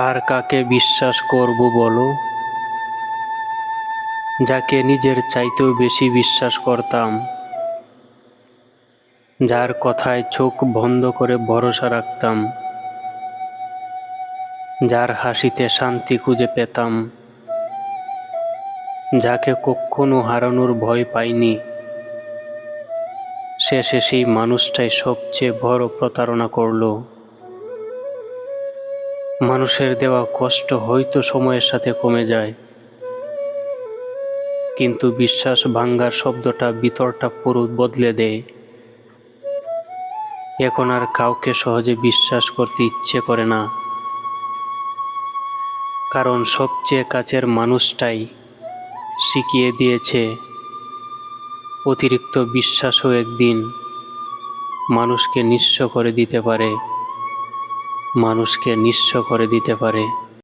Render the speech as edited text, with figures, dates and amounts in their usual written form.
আর কাকে বিশ্বাস করব বলো? যাকে নিজের চাইতেও বেশি বিশ্বাস করতাম, যার কথায় চোখ বন্ধ করে ভরসা রাখতাম, যার হাসিতে শান্তি খুঁজে পেতাম, যাকে কখনো হারানোর ভয় পাইনি, শেষে সেই মানুষটাই সবচেয়ে বড় প্রতারণা করলো। মানুষের দেওয়া কষ্ট হয়তো সময়ের সাথে কমে যায়, কিন্তু বিশ্বাস ভাঙ্গার শব্দটা ভিতরটা পুরো বদলে দেয়। এখন আর কাউকে সহজে বিশ্বাস করতে ইচ্ছে করে না, কারণ সবচেয়ে কাছের মানুষটাই শিখিয়ে দিয়েছে অতিরিক্ত বিশ্বাসও একদিন মানুষকে নিঃস্ব করে দিতে পারে।